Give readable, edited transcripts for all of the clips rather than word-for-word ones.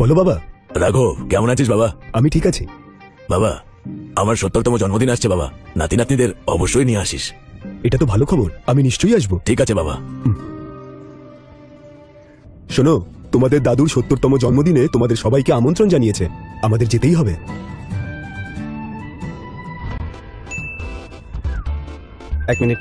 বলো বাবা। রাঘব, কেমন আছিস বাবা? আমি ঠিক আছি বাবা, আমার 70তম জন্মদিন আসছে বাবা, নাতি নাতনিদের অবশ্যই নিয়ে আসিস। এটা তো ভালো খবর, আমি নিশ্চয়ই আসবো। ঠিক আছে বাবা। শোনো, তোমাদের দাদুর 70তম জন্মদিনে তোমাদের সবাইকে আমন্ত্রণ জানিয়েছে, আমাদের যেতেই হবে। এক মিনিট।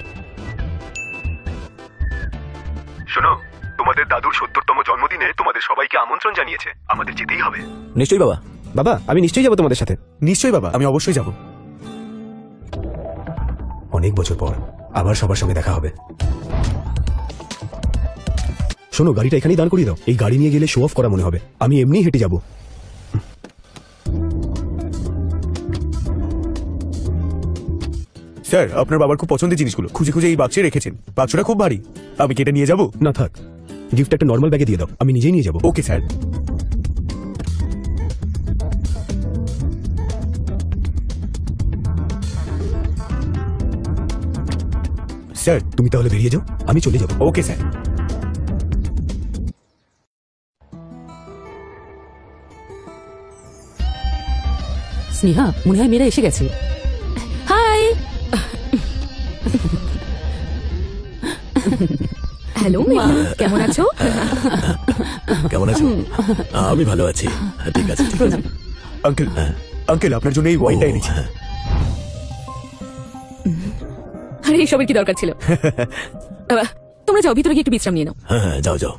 শোনো, তোমাদের দাদুর 70তম জন্মদিনে তোমাদের সবাইকে আমন্ত্রণ জানিয়েছে, আমাদের যেতেই হবে। নিশ্চয়ই বাবা। বাবা, আমি নিশ্চয়ই যাবো তোমাদের সাথে। নিশ্চয়ই বাবা, আমি অবশ্যই যাব। অনেক বছর পর আবার সবার সঙ্গে দেখা হবে। শোনো, গাড়িটা এখানেই দান করিয়ে দাও। এই গাড়ি নিয়ে গেলে শো অফ করা মনে হবে, আমি এমনি হেঁটে যাব। স্যার, আপনার বাবার খুব পছন্দের জিনিসগুলো খুঁজে খুঁজে এই বাক্সে রেখেছেন। বাক্সটা খুব ভারী, আমি কি এটা নিয়ে যাব? না থাক, গিফট একটা নর্মাল ব্যাগে দিয়ে দাও, আমি নিজেই নিয়ে যাব। Okay sir. স্যার, তুমি তাহলে বেরিয়ে যাও, আমি চলে যাব। Okay sir. স্নেহা, মনে হয় মেয়েরা এসে গেছে। হাই। হ্যালো মেঘনা, কেমন আছো? কেমন আছো? আমি ভালো আছি। ঠিক আছে, ঠিক আছে। আঙ্কেল, আঙ্কেল, আপনার জন্য এই ওয়াইনটা এনেছি। আরে এসবের কি দরকার ছিল? তোমরা যাও, ভিতরে গিয়ে একটু বিশ্রাম নিয়ে নাও। হ্যাঁ হ্যাঁ, যাও যাও।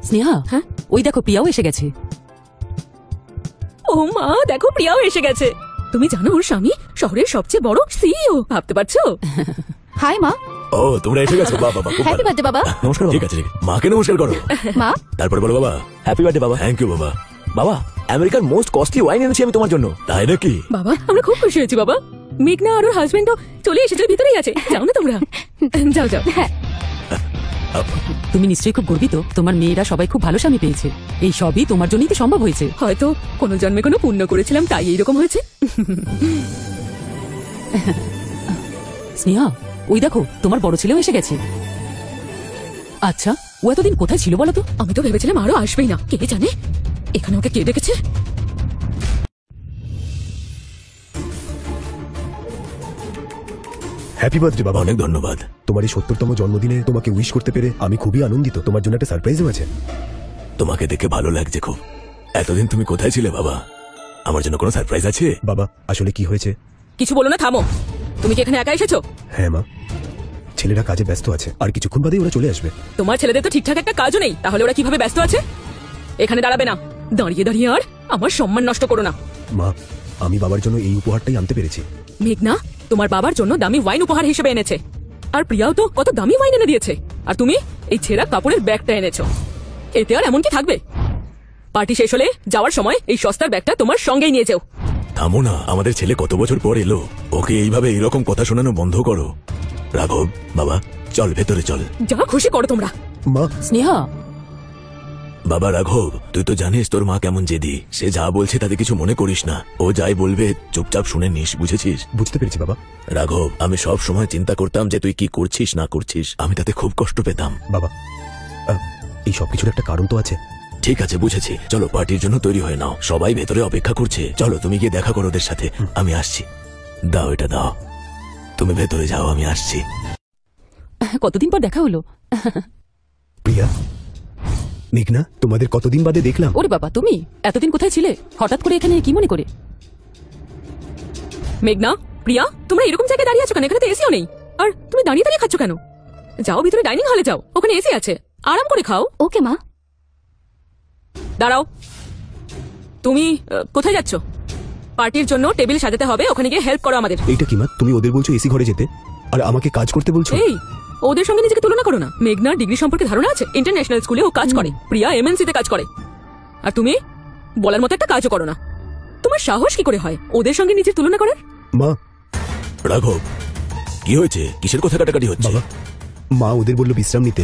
স্নেহা, হ্যাঁ, ওই দেখো প্রিয়াও এসে গেছে। ও মা, দেখো প্রিয়াও এসে গেছে। তুমি জানো ওর স্বামী শহরের সবচেয়ে বড় সিইও, ভাবতে পারছো? হাই মা। ও, তোমরা এসে গেছো? বাবা, বাবা, খুব হ্যাপি ভালো। বার্থডে বাবা। নমস্কার। ঠিক আছে, ঠিক আছে। মাকে নমস্কার করো। মা। তারপর বলো বাবা, হ্যাপি বার্থডে বাবা। থ্যাংক ইউ বাবা। বাবা, আমেরিকার মোস্ট কস্টলি ওয়াইন এনেছি আমি তোমার জন্য। তাই নাকি? বাবা, আমরা খুব খুশি হয়েছি বাবা। মেঘনা আর ওর হাজবেন্ডও চলে এসেছে, ভিতরেই আছে। যাও না তোমরা, যাও যাও। তুমি নিশ্চয়ই খুব গর্বিত, তোমার মেয়েরা সবাই খুব ভালো স্বামী পেয়েছে। এই সবই তোমার জন্যই তো সম্ভব হয়েছে। হয়তো কোনো জন্মে কোনো পুণ্য করেছিলাম, তাই এইরকম হয়েছে। স্নেহা, ওই দেখো তোমার বড় ছেলেও এসে গেছে। আচ্ছা, ও এতদিন কোথায় ছিল বলো তো? আমি তো ভেবেছিলাম আরো আসবেই না, কে জানে এখানে ওকে কে ডেকেছে। হ্যাপি বার্থডে বাবা। অনেক ধন্যবাদ। তোমার এই 70তম জন্মদিনে তোমাকে উইশ করতে পেরে আমি খুবই আনন্দিত। তোমার জন্য একটা সারপ্রাইজও আছে। তোমাকে দেখে ভালো লাগছে খুব। এতদিন তুমি কোথায় ছিলে বাবা? আমার জন্য কোনো সারপ্রাইজ আছে? বাবা, আসলে কি হয়েছে? কিছু বলো না, থামো। তুমি কি এখানে একা এসেছো? হ্যাঁ মা, ছেলেরা কাজে ব্যস্ত আছে, আর কিছুক্ষণ বাদেই ওরা চলে আসবে। তোমার ছেলেদের তো ঠিকঠাক একটা কাজও নেই, তাহলে ওরা কিভাবে ব্যস্ত আছে? এখানে দাঁড়াবে না, দাঁড়িয়ে দাঁড়িয়ে আর আমার সম্মান নষ্ট করো না। মা, আমি বাবার জন্য এই উপহারটাই আনতে পেরেছি। মেঘনা তোমার বাবার জন্য দামি ওয়াইন উপহার হিসেবে এনেছে, আর প্রিয়াও তো কত দামি ওয়াইন এনে দিয়েছে, আর তুমি এই ছেঁড়া কাপড়ের ব্যাগটা এনেছো। এতে আর এমন কি থাকবে? পার্টি শেষ হলে যাওয়ার সময় এই সস্তার ব্যাগটা তোমার সঙ্গেই নিয়ে যাও। থামো না, আমাদের ছেলে কত বছর পর এলো, ওকে এইভাবে এরকম কথা শোনানো বন্ধ করো। রাঘব বাবা, চল ভেতরে চল। যা খুশি করো তোমরা। মা। স্নেহা। বাবা রাঘব, তুই তো জানিস তোর মা কেমন জেদি। সে যা বলছে তাতে কিছু মনে করিস না, ও যাই বলবে চুপচাপ শুনে নিস, বুঝেছিস? বুঝতে পেরেছি বাবা। রাঘব, আমি সব সময় চিন্তা করতাম যে তুই কি করছিস না করছিস, আমি তাতে খুব কষ্ট পেতাম। বাবা, এই সবকিছুর একটা কারণ তো আছে। ঠিক আছে, বুঝেছি। চলো পার্টির জন্য তৈরি হয়ে নাও, সবাই ভেতরে অপেক্ষা করছে। চলো তুমি গিয়ে দেখা করো ওদের সাথে, আমি আসছি। দাও এটা দাও, তুমি ভেতরে যাও, আমি আসছি। কতদিন পর দেখা হলো। প্রিয়া, মেঘনা, তোমাদের কতদিন বাদে দেখলাম। ওরে বাবা, তুমি এতদিন কোথায় ছিলে? হঠাৎ করে এখানে কি মনে করে? মেঘনা, প্রিয়া, তোমরা এরকম জায়গায় দাঁড়িয়ে আছো কেন? এখানে তো এসিও নেই, আর তুমি দাঁড়িয়ে দাঁড়িয়ে খাচ্ছ কেন? যাও ভিতরে ডাইনিং হলে যাও, ওখানে এসি আছে, আরাম করে খাও। ওকে মা। দাঁড়াও, তুমি কোথায় যাচ্ছ? পার্টির জন্য টেবিল সাজাতে হবে, ওখানে গিয়ে হেল্প করো আমাদের। এইটা কি মা, তুমি ওদের বলছো এসি ঘরে যেতে, আর আমাকে কাজ করতে বলছো? এই, ওদের সঙ্গে নিজেকে তুলনা করো না। মেঘনার ডিগ্রি সম্পর্কে ধারণা আছে? ইন্টারন্যাশনাল স্কুলে ও কাজ করে, প্রিয়া এমএনসি তে কাজ করে, আর তুমি বলার মতো একটা কাজও করো না। তোমার সাহস কি করে হয় ওদের সঙ্গে নিজের তুলনা করার? মা। রাঘব, কি হয়েছে? কিসের কথা কাটাকাটি হচ্ছে? বাবা, মা ওদের বললো বিশ্রাম নিতে,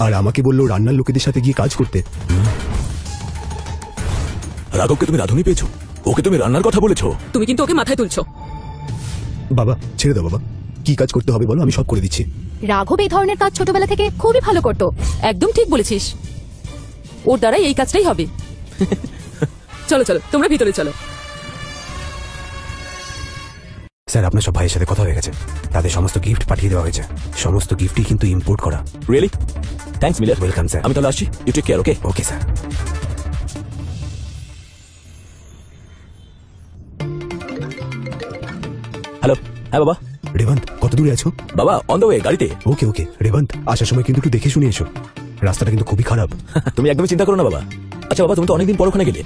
আর আমাকে বললো রান্নার লোকেদের সাথে গিয়ে কাজ করতে। রাঘবকে তুমি রাঁধুনি পেয়েছো, ওকে তুমি রান্নার কথা বলেছো। তুমি কিন্তু ওকে মাথায় তুলছো। বাবা ছেড়ে দাও বাবা, কি কাজ করতে হবে বলো, আমি সব করে দিচ্ছি। রাঘব এই ধরনের কাজ ছোটবেলা থেকে খুবই ভালো করতো। একদম ঠিক বলেছিস। ওর দ্বারাই এই কাজটাই হবে। চলো চলো, তোমরা ভিতরে চলো। স্যার, আপনার সব ভাইয়ের সাথে কথা হয়ে গেছে, তাদের সমস্ত গিফট পাঠিয়ে দেওয়া হয়েছে। সমস্ত গিফটই কিন্তু ইম্পোর্ট করা। Really? Thanks Miller. Welcome sir. আমি তাহলে আসছি, you take care. Okay okay sir. Hello. হ্যাঁ বাবা। রেবন্ত, কত দূরে আছো? বাবা অন দ্য ওয়ে, গাড়িতে। ওকে ওকে রেবন্ত, আসার সময় কিন্তু একটু দেখে শুনে এসো, রাস্তাটা কিন্তু খুবই খারাপ। তুমি একদমই চিন্তা করো না বাবা। আচ্ছা বাবা, তুমি তো অনেকদিন পর ওখানে গেলে,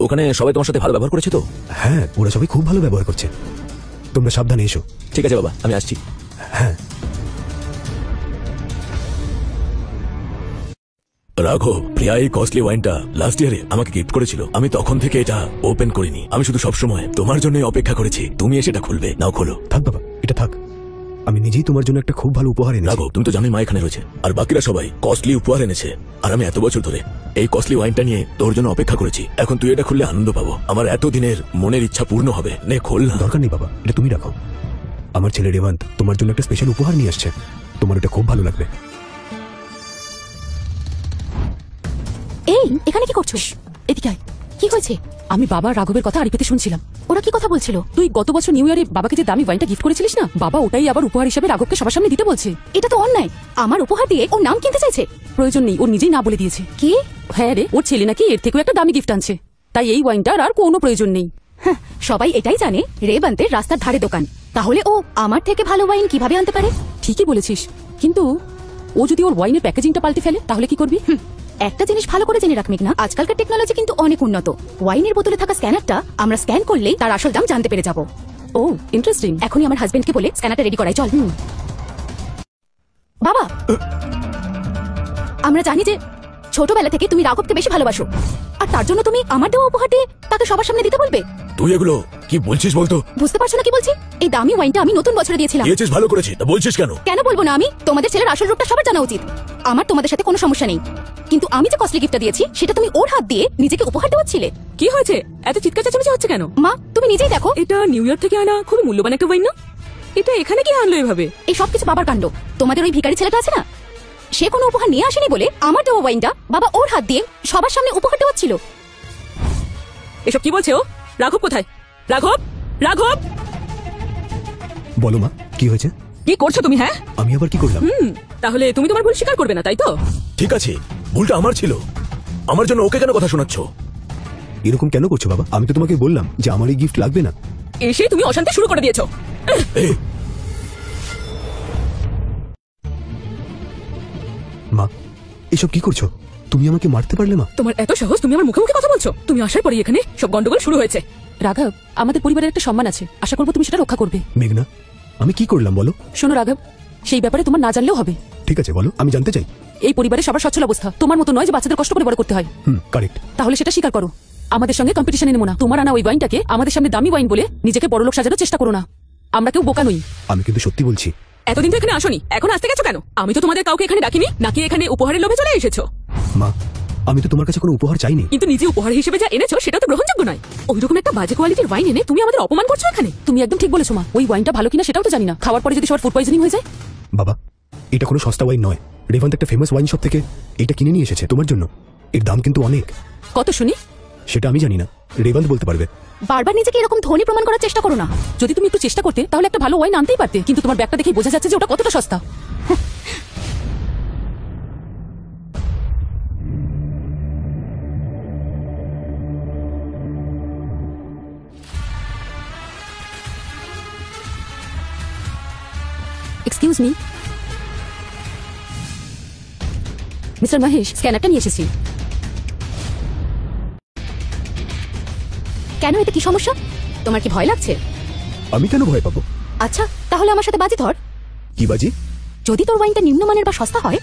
ওখানে সবাই তোমার সাথে ভালো ব্যবহার করেছে তো? হ্যাঁ, ওরা সবাই খুব ভালো ব্যবহার করছে। তোমরা সাবধানে এসো। ঠিক আছে বাবা, আমি আসছি। হ্যাঁ। রাঘব, প্রিয়া এই কস্টলি ওয়াইনটা লাস্ট ইয়ারে আমাকে গিফট করেছিল। আমি তখন থেকে এটা ওপেন করিনি। আমি শুধু সবসময় তোমার জন্য অপেক্ষা করেছি তুমি এসে এটা খুলবে। নাও খোলো। থাক বাবা, এটা থাক। আমি নিজেই তোমার জন্য একটা খুব ভালো উপহার এনেছি। রাঘব, তুমি তো জানোই মা এখানে রয়েছে, আর বাকিরা সবাই কস্টলি উপহার এনেছে, আর আমি এত বছর ধরে এই কস্টলি ওয়াইনটা নিয়ে তোর জন্য অপেক্ষা করেছি। এখন তুই এটা খুললে আনন্দ পাবো, আমার এতদিনের মনের ইচ্ছা পূর্ণ হবে। নে খোল না। দরকার নেই বাবা, এটা তুমি রাখো। আমার ছেলে রেবন্ত তোমার জন্য একটা স্পেশাল উপহার নিয়ে আসছে, তোমার এটা খুব ভালো লাগবে। এই, এখানে কি করছো? এদিকে আয়। কি হয়েছে? আমি বাবা রাঘবের কথা আরিফেতে শুনছিলাম। ওরা কি কথা বলছিল? তুই গত বছর নিউ ইয়ারে বাবাকে যে দামি ওয়াইনটা গিফট করেছিলিস না, বাবা ওটাই আবার উপহার হিসেবে রাঘবকে সবার সামনে দিতে বলছে। এটা তো অন্যায়। আমার উপহার দিয়ে ওর নাম কিনতে চাইছে। প্রয়োজন নেই, ওর নিজেই না বলে দিয়েছে। কি? হ্যাঁ রে, ওর ছেলে নাকি এর থেকেও একটা দামি গিফট আনছে, তাই এই ওয়াইনটার আর কোনো প্রয়োজন নেই। হ্যাঁ, সবাই এটাই জানে রেবন্তের রাস্তার ধারে দোকান। তাহলে ও আমার থেকে ভালো ওয়াইন কিভাবে আনতে পারে? ঠিকই বলেছিস, কিন্তু ও যদি ওর ওয়াইনের প্যাকেজিংটা পাল্টে ফেলে তাহলে কি করবি? একটা জিনিস ভালো করে জেনে রাখ মেঘনা, আজকালকার টেকনোলজি কিন্তু অনেক উন্নত। ওয়াইনের বোতলে থাকা স্ক্যানারটা আমরা স্ক্যান করলেই তার আসল দাম জানতে পেরে যাব। ও ইন্টারেস্টিং। এখনই আমার হাজবেন্ডকে বলে স্ক্যানারটা রেডি করাই। চল। বাবা, আমরা জানি যে ছোটবেলা থেকে তুমি রাঘবকে বেশি ভালোবাসো, আর তার জন্য তুমি আমার দেওয়া উপহার দিয়ে তাকে সবার সামনে দিতে বলবে? তুই এগুলো কি বলছিস বলতো? বুঝতে পারছো না কি বলছি? এই দামি ওয়াইনটা আমি নতুন বছরে দিয়েছিলাম। দিয়েছিস, ভালো করেছি, তা বলছিস কেন? কেন বলবো না? আমি তোমাদের ছেলের আসল রূপটা সবার জানা উচিত। আমার তোমাদের সাথে কোনো সমস্যা নেই, কিন্তু আমি যে কস্টলি গিফটটা দিয়েছি সেটা তুমি ওর হাত দিয়ে নিজেকে উপহার দেওয়াচ্ছিলে। কি হয়েছে? এত চিৎকার চেঁচামেচি হচ্ছে কেন? মা, তুমি নিজেই দেখো। এটা নিউ ইয়র্ক থেকে আনা খুবই মূল্যবান একটা ওয়াইন না? এটা এখানে কি আনলো এভাবে? এই সবকিছু বাবার কাণ্ড। তোমাদের ওই ভিখারি ছেলেটা আছে না, সে কোনো উপহার নিয়ে আসেনি বলে আমার দেওয়া ওয়াইনটা বাবা ওর হাত দিয়ে সবার সামনে উপহার দেওয়াচ্ছিল। এসব কি বলছে ও? রাঘব কোথায়? রাঘব, রাঘব, বলো মা, কি হয়েছে? কি করছো তুমি? হ্যাঁ, আমি আবার কি করলাম? তাহলে তুমি তোমার ভুল স্বীকার করবে না, তাই তো? ঠিক আছে, ভুলটা আমার ছিল। আমার জন্য ওকে কেন কথা শোনাচ্ছ? এরকম কেন করছো বাবা? আমি তো তোমাকে বললাম যে আমার এই গিফট লাগবে না। এসে তুমি অশান্তি শুরু করে দিয়েছো। এই, মা, এসব কি করছো? তুমি আমাকে মারতে পারলে মা? তোমার এত সাহস, তুমি আমার মুখে মুখে কথা বলছো? তুমি আসার পরে এখানে সব গন্ডগোল শুরু হয়েছে। রাঘব, আমাদের পরিবারের একটা সম্মান আছে, আশা করবো তুমি সেটা রক্ষা করবে। মেঘনা, আমি কি করলাম বলো? শোনো রাঘব, সেই ব্যাপারে তোমার না জানলেও হবে। ঠিক আছে বলো, আমি জানতে চাই। এই পরিবারের সবার সচ্ছল অবস্থা তোমার মতো নয় যে বাচ্চাদের কষ্ট করে বড় করতে হয়। কারেক্ট। তাহলে সেটা স্বীকার করো। আমাদের সঙ্গে কম্পিটিশনে নেমো না। তোমার আনা ওই ওয়াইনটাকে আমাদের সামনে দামি ওয়াইন বলে নিজেকে বড়লোক সাজানোর চেষ্টা করো না। আমরা কেউ বোকা নই। আমি কিন্তু সত্যি বলছি। এতদিন তো এখানে আসোনি, এখন আসতে গেছো কেন? আমি তো তোমাদের কাউকে এখানে ডাকিনি, নাকি এখানে উপহারের লোভে চলে এসেছো? মা, আমি তো তোমার কাছে কোনো উপহার চাইনি। কিন্তু নিজে উপহার হিসেবে যা এনেছো সেটা তো গ্রহণযোগ্য নয়। ওইরকম একটা বাজে কোয়ালিটির ওয়াইন এনে তুমি আমাদের অপমান করছো এখানে। তুমি একদম ঠিক বলেছো মা, ওই ওয়াইনটা ভালো কিনা সেটাও তো জানি না। খাওয়ার পরে যদি সবার ফুড পয়জনিং হয়ে যায়। বাবা, এটা কোনো সস্তা ওয়াইন নয়। রেবন্ত একটা ফেমাস ওয়াইন শপ থেকে এটা কিনে নিয়ে এসেছে তোমার জন্য। এর দাম কিন্তু অনেক। কত শুনি? সেটা আমি জানি না, রেবন্ত বলতে পারবে। বারবার নিজেকে এরকম ধনী প্রমাণ করার চেষ্টা করো না। যদি তুমি একটু চেষ্টা করতে তাহলে একটা ভালো ওয়াইন আনতেই পারতে, কিন্তু তোমার ব্যাগটা দেখে বোঝা যাচ্ছে যে ওটা কতটা সস্তা। এক্সকিউজ মি মিস্টার মহেশ, স্ক্যানারটা নিয়ে এসেছি। কেন, এতে কি সমস্যা? তোমার কি ভয় লাগছে? আমি কেন ভয় পাবো? আচ্ছা, তাহলে আমার সাথে বাজি ধর। কি বাজি? যদি তোর ওয়াইনটা নিম্নমানের বা সস্তা হয়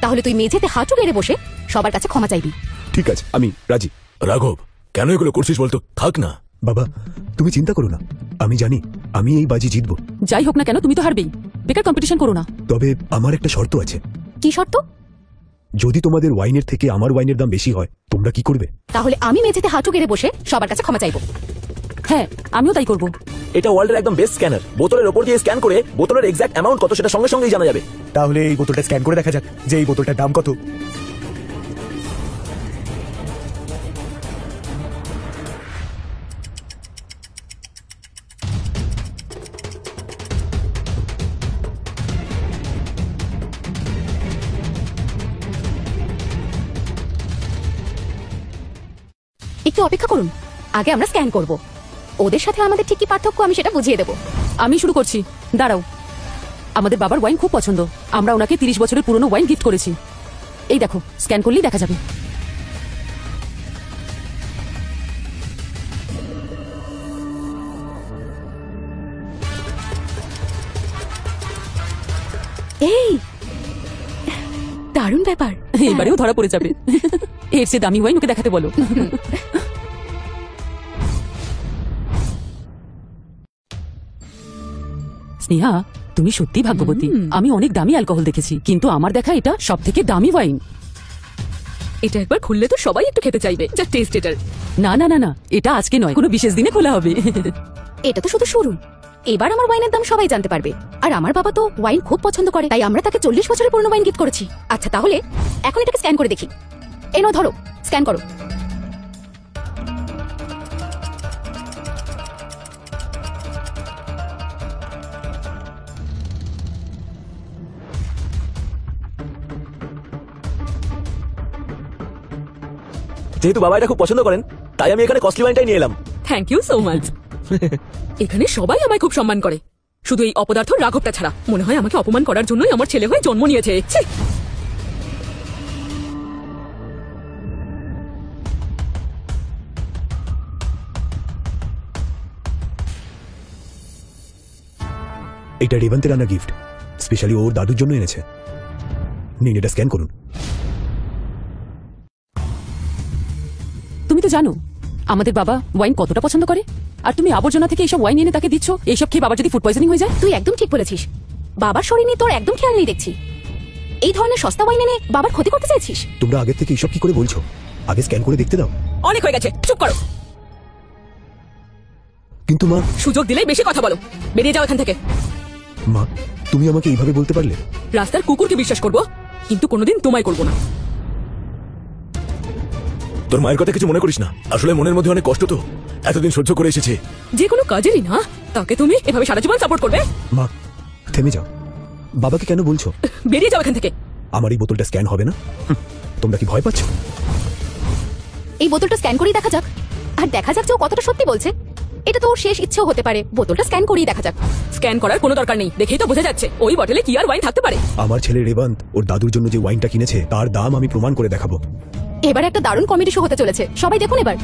তাহলে তুই মেঝেতে হাঁটু গেড়ে বসে সবার কাছে ক্ষমা চাইবি। ঠিক আছে, আমি রাজি। রাঘব, কেন এগুলো করছিস বলতো? থাক না। বাবা, তুমি চিন্তা করো না, আমি জানি আমি এই বাজি জিতবো। যাই হোক না কেন, তুমি তো হারবেই। বেকার কম্পিটিশন করো না। তবে আমার একটা শর্ত আছে। কি শর্ত? যদি তোমাদের ওয়াইনের থেকে আমার ওয়াইনের দাম বেশি হয়, তোমরা কি করবে? তাহলে আমি মেঝেতে হাঁটু গেড়ে বসে সবার কাছে ক্ষমা চাইবো। হ্যাঁ, আমিও তাই করব। এটা ওয়ার্ল্ডের একদম বেস্ট স্ক্যানার। বোতলের ওপর দিয়ে স্ক্যান করে বোতলের এক্সাক্ট অ্যামাউন্ট কত সেটা সঙ্গে সঙ্গেই জানা যাবে। তাহলে এই বোতলটা স্ক্যান করে দেখা যাক যে এই বোতলটার দাম কত। একটু অপেক্ষা করুন, আগে আমরা স্ক্যান করব। ওদের সাথে আমাদের ঠিক কি পার্থক্য আমি সেটা বুঝিয়ে দেবো। আমি শুরু করছি, দাঁড়াও। আমাদের বাবার ওয়াইন খুব পছন্দ, আমরা ওনাকে 30 বছরের পুরনো ওয়াইন গিফট করেছি। এই দেখো, স্ক্যান করলেই দেখা যাবে। এই দারুণ ব্যাপার। এবারেও ধরা পড়ে যাবে। এর চেয়ে দামি ওয়াইন ওকে দেখাতে বলো। স্নেহা, তুমি সত্যি ভাগ্যবতী। আমি অনেক দামি অ্যালকোহল দেখেছি, কিন্তু আমার দেখা এটা সব থেকে দামি ওয়াইন। এটা একবার খুললে তো সবাই একটু খেতে চাইবে, যা টেস্ট এটার। না না না না, এটা আজকে নয়, কোনো বিশেষ দিনে খোলা হবে। এটা তো শুধু শুরু, এবার আমার ওয়াইনের দাম সবাই জানতে পারবে। আর আমার বাবা তো ওয়াইন খুব পছন্দ করে, তাই আমরা তাকে 40 বছরের পুরনো ওয়াইন গিফট করেছি। আচ্ছা তাহলে এখন এটাকে স্ক্যান করে দেখি। এনো ধরো, স্ক্যান করো। যেহেতু বাবা এটা খুব পছন্দ করেন, তাই আমি এখানে কস্টলি ওয়াইনটাই নিয়ে এলাম। Thank you so much. এখানে সবাই আমায় খুব সম্মান করে, শুধু এই অপদার্থ রাঘবটা ছাড়া। মনে হয় আমাকে অপমান করার জন্যই আমার ছেলে হয়ে জন্ম নিয়েছে। ছি! এটা রেবন্তের আনা গিফট, স্পেশালি ওর দাদুর জন্য এনেছে। নিন, এটা স্ক্যান করুন। তুমি তো জানো আমাদের বাবা ওয়াইন কতটা পছন্দ করে, আর তুমি আবর্জনা থেকে এইসব ওয়াইন এনে তাকে দিচ্ছ। এইসব খেয়ে বাবার যদি ফুড পয়জনিং হয়ে যায়? তুই একদম ঠিক বলেছিস, বাবার শরীর নিয়ে তোর একদম খেয়াল নেই দেখছি। এই ধরনের সস্তা ওয়াইন এনে বাবার ক্ষতি করতে চাইছিস? তোমরা আগের থেকে এসব কি করে বলছো? আগে স্ক্যান করে দেখতে দাও। অনেক হয়ে গেছে, চুপ করো। কিন্তু মা, সুযোগ দিলেই বেশি কথা বলো, বেরিয়ে যাও এখান থেকে। মা তুমি আমাকে এইভাবে বলতে পারলে? রাস্তার কুকুরকে বিশ্বাস করবো, কিন্তু কোনোদিন তোমায় করবো না। তোর মায়ের কথা কিছু মনে করিস না, আসলে মনের মধ্যে অনেক কষ্ট তো, এতদিন সহ্য করে এসেছে। যে কোনো কাজেরই না, তাকে তুমি এভাবে সারা জীবন সাপোর্ট করবে? মা থেমে যাও, বাবাকে কেন বলছো? বেরিয়ে যাও এখান থেকে। আমার এই বোতলটা স্ক্যান হবে না? তোমরা কি ভয় পাচ্ছ? এই বোতলটা স্ক্যান করেই দেখা যাক, আর দেখা যাক যে ও কতটা সত্যি বলছে। এটা তো ওর শেষ ইচ্ছেও হতে পারে, বোতলটা স্ক্যান করেই দেখা যাক। স্ক্যান করার কোনো দরকার নেই, দেখেই তো বোঝা যাচ্ছে ওই বটলে কি আর ওয়াইন থাকতে পারে। আমার ছেলে রেবন্ত ওর দাদুর জন্য যে ওয়াইনটা কিনেছে তার দাম আমি প্রমাণ করে দেখাবো। এবার একটা দারুণ কমেডি শো হতে চলেছে, সবাই দেখুন এবার।